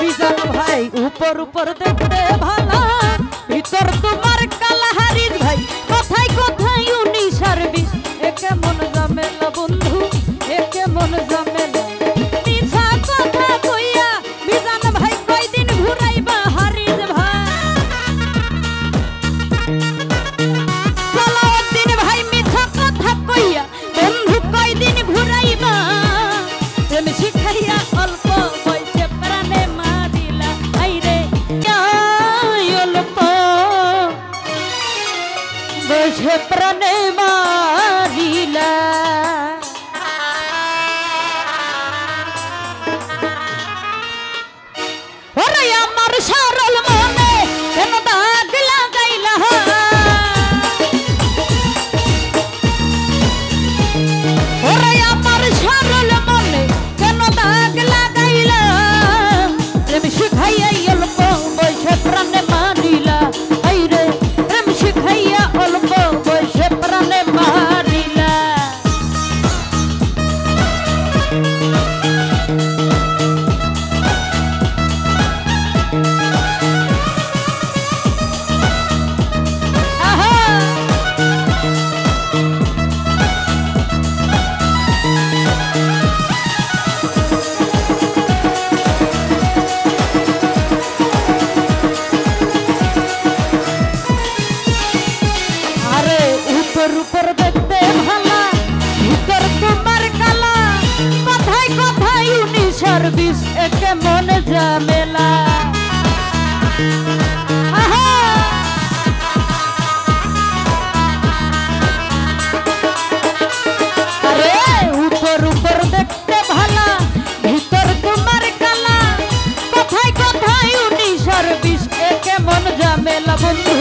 মিজান ভাই উপর উপর দেখতে ভালো, ভিতর তোমার কালা। হারিস ভাই কথায় কথায় উনি সার্ভিস, একে মন ঝামেলা বন্ধু, একে মন ঝামেলা। মিছা কথা কইয়া মিজান ভাই কয়দিন ঘুরাইবা? হারিস ভাই সালাউদ্দিন ভাই মিছা কথা কইয়া বন্ধু কয়দিন ঘুরাইবা? প্রেম শিখাইয়া অল্প বয়সে প্রাণে মারিলা। আইরে অল্প বয়সে প্রাণে মারিলা। ওরে আমার সরল মনে কেন দাগ লাগাইলা? ওরে আমার সরল মনে কেন দাগ লাগাইলা? প্রেম শিখাইয়া অল্প বয়সে প্রাণে মারিলা। আইরে প্রেম শিখাইয়া অল্প বয়সে প্রাণে মারিলা। উপর দেখতে ভালা, ভিতর তোমার কালা। কথায় কথায় উনি সার্ভিস, একে মন ঝামেলা। আরে উপর উপর দেখতে ভালা, ভিতর তোমার কালা। কথায় কথায় উনি সার্ভিস, একে মন ঝামেলা বন্ধু,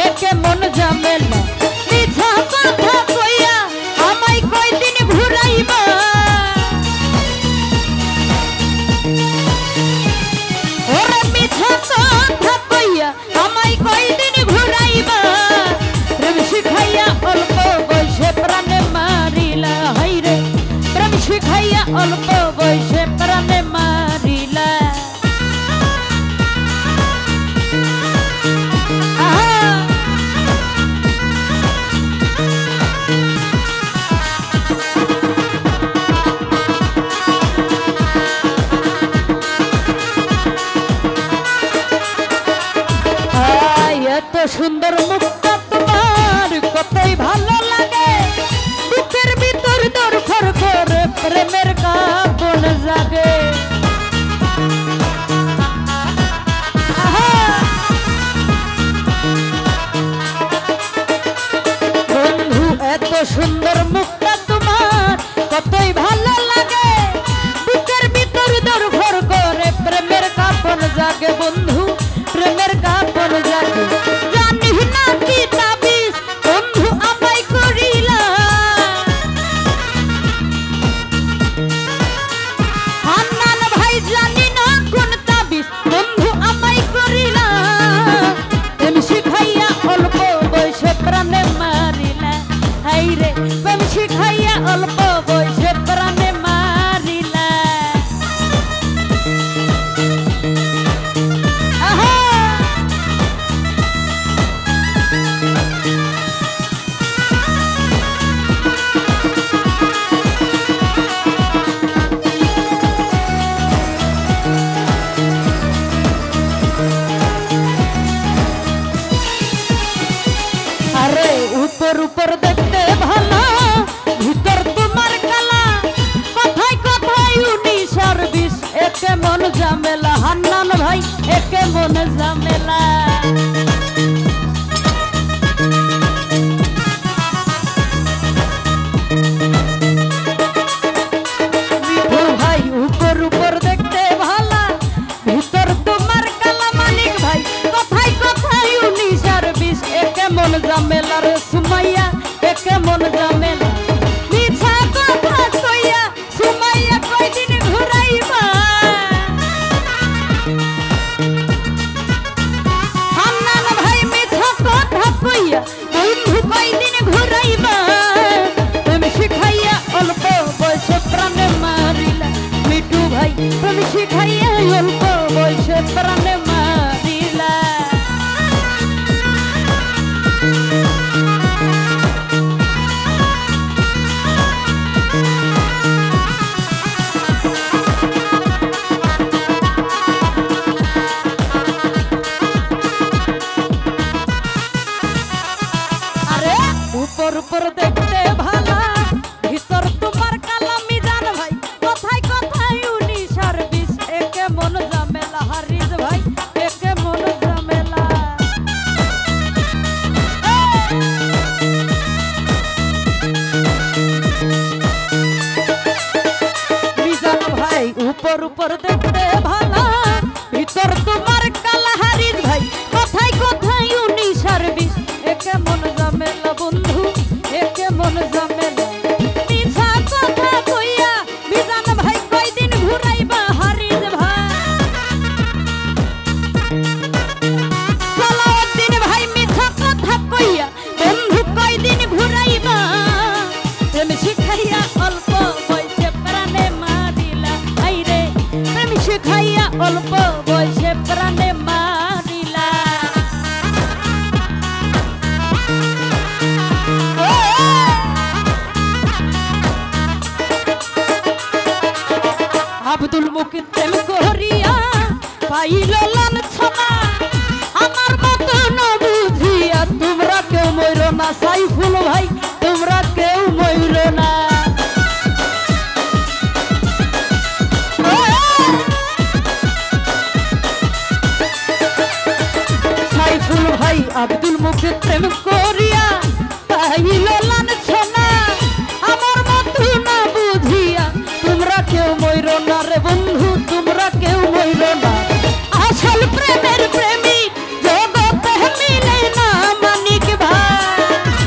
একে মন ঝামেলা। মিছা কথা কইয়া আমায় কয়দিন ঘুরাইবা? ওরে মিছা কথা কইয়া আমায় কয়দিন ঘুরাইবা? প্রেম শিখাইয়া অল্প বয়সে প্রাণে মারিলা। হাইরে প্রেম শিখাইয়া অল্প বয়সে প্রাণে মারিলা। এত সুন্দর মুখটা তোমার কতই ভালো লাগে, বুকের ভিতর দরফর করে প্রেমের কাঁপন জাগে। বন্ধু এত সুন্দর মুখটা তোমার কতই ভালো লাগে, বুকের ভিতর দরফর করে প্রেমের কাঁপন জাগে। বন্ধু প্রেমের কাঁপন জাগে। জানি না কি তাবিজ বন্ধু আমায় করিলা? হান্নান ভাই জানি না কোন তাবিজ বন্ধু আমায় করিলা? প্রেম শিখাইয়া অল্প বয়সে প্রাণে মারিলা। হাইরে প্রেম শিখাইয়া অল্প বয়সে প্রাণে মারিলা। আরে উপর উপর দেখতে ভালো, ভিতর তোমার কালা। কথায় কথায় উনি সার্ভিস, একে মন ঝামেলা। হান্নান ভাই একে মন ঝামেলা। মিঠু ভাই উপর উপর দেখতে ভালা, ভিতর তোমার কালা। মানিক ভাই কথায় কথায় উনি সার্ভিস, একে মন ঝামেলা। রে সুমাইয়া একে মন ঝামেলা। মিছা কথা কইয়া সুমাইয়া কয়দিন ঘুরাইবা? হান্নান ভাই মিছা কথা কইয়া বন্ধু কয়দিন ঘুরাইবা? প্রেম শিখাইয়া অল্প বয়সে প্রাণে মারিলা। মিঠু শিখাইয়া অল্প বয়সে প্রাণে মারিলা। আরে উপর উপর দেখতে ভালা, ভিতর তোমার কালা মিজান ভাই, কথায় কথায় উনি সার্ভিস, একে মন ঝামেলা হারিস ভাই, একে মন ঝামেলা। মিজান ভাই উপর উপর দেখতে ভালা, ভিতর তোমার কালা হারিস ভাই, কথায় কথায় উনি সার্ভিস, একে মন ঝামেলা বন্ধু, একে মন ঝামেলা। মিছা কথা কইয়া মিজান ভাই কয়দিন ঘুরাইবা হারিস ভাই, সালাউদ্দিন ভাই মিছা কথা কইয়া বন্ধু কয়দিন ঘুরাইবা, প্রেম শিখাইয়া অল্প বয়সে প্রাণে মারিলা। আইরে প্রেম শিখাইয়া অল্প বয়সে প্রাণে মারিলা। আব্দুল মুকিত প্রেম করিয়া পাইল লাঞ্ছনা, আমার মতো না বুঝিয়া তোমরা কেউ মইরো না। সাইফুল ভাই তোমরা কেউ মইরো না। সাইফুল ভাই আব্দুল মুকিত প্রেম করিয়া পাইল লাঞ্ছনা, আমার মতো না বুঝিয়া তোমরা কেউ মইরো না রে বন্ধু, তোমরা কেউ মইরো না। আসল প্রেমের প্রেমিক জগতে মিলে না মানিক ভাই,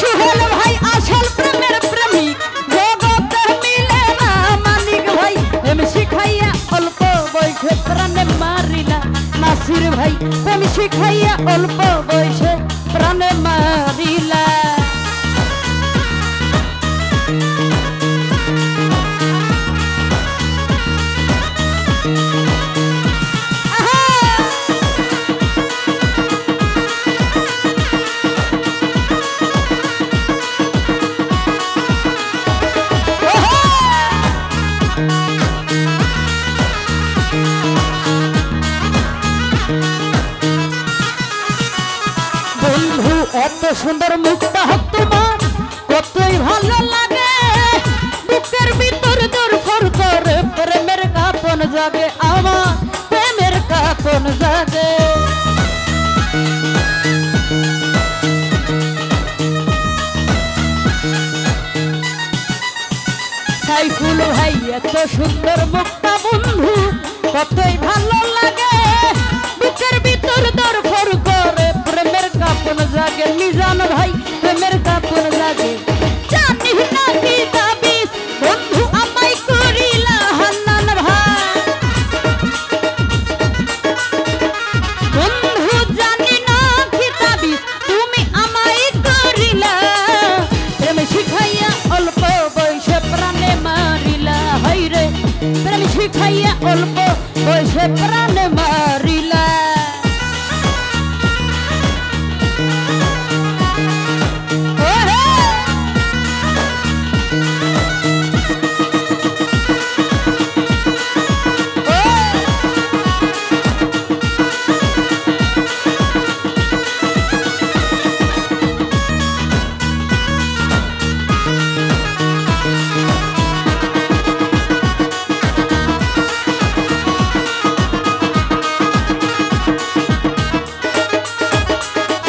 সুহেল ভাই আসল প্রেমের প্রেমিক জগতে মিলে না মানিক ভাই, প্রেম শিখাইয়া অল্প বয়সে প্রাণে মারিলা। নাসির ভাই প্রেম শিখাইয়া অল্প বয়সে প্রাণে মারিলা। বন্ধু এত সুন্দর মুখটা তোমার কতই ভালো লাগে, বুকের ভিতর দরফর করে প্রেমের কাপন জাগে, আমার প্রেমের কাপন জাগে। সাইফুল ভাই এত সুন্দর মুখটা বন্ধু কতই ভালো লাগে, বুকের ভিতর দরফর করে প্রেমের কাপন জাগে। মিজান ভাই প্রেমের কাপন জাগে, জানি না কি তাবিজ বন্ধু আমায় করিলা হান্নান ভাই, বন্ধু জানি না কি তাবিজ তুমি আমায় করিলা, প্রেম শিখাইয়া অল্প বয়সে প্রাণে মারিলা। হাইরে প্রেম শিখাইয়া অল্প বয়সে প্রাণে মারিলা।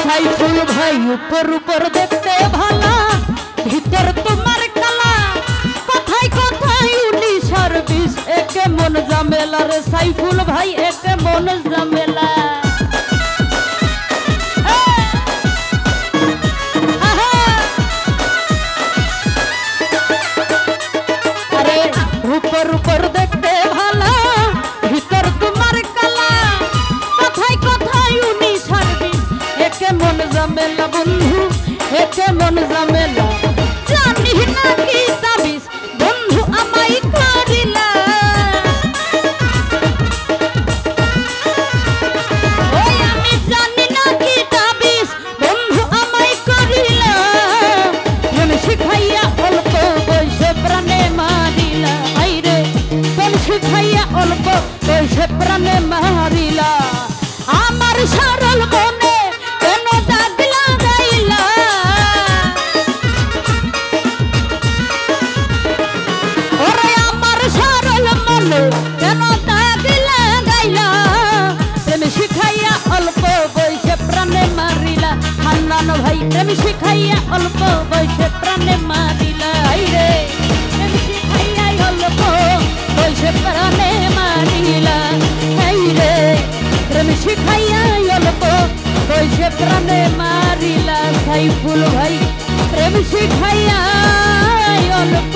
সাইফুল ভাই উপর উপর দেখতে ভালা, ভিতর তোমার কালা, কথায় কথায় উনি সার্ভিস, একে মন ঝামেলা রে সাইফুল ভাই, একে মন ঝামেলা। আরে উপর উপর দেখতে ভালা, ভিতর তোমার কালা, কথায় কথায় উনি সার্ভিস, একে মন ঝামেলা বন্ধু, একে মন ঝামেলা। জানি না কি তাবিজ বন্ধু আমায় ভাই প্রেম শিখাইয়া অল্প বয়সে প্রাণে মারিলা রে প্রেম শিখাইয়া অল্প বয়সে প্রাণে মারিলা রে প্রেম শিখাইয়া অল্প বয়সে প্রাণে মারিলা সাইফুল ভাই প্রেম শিখাইয়া অল্প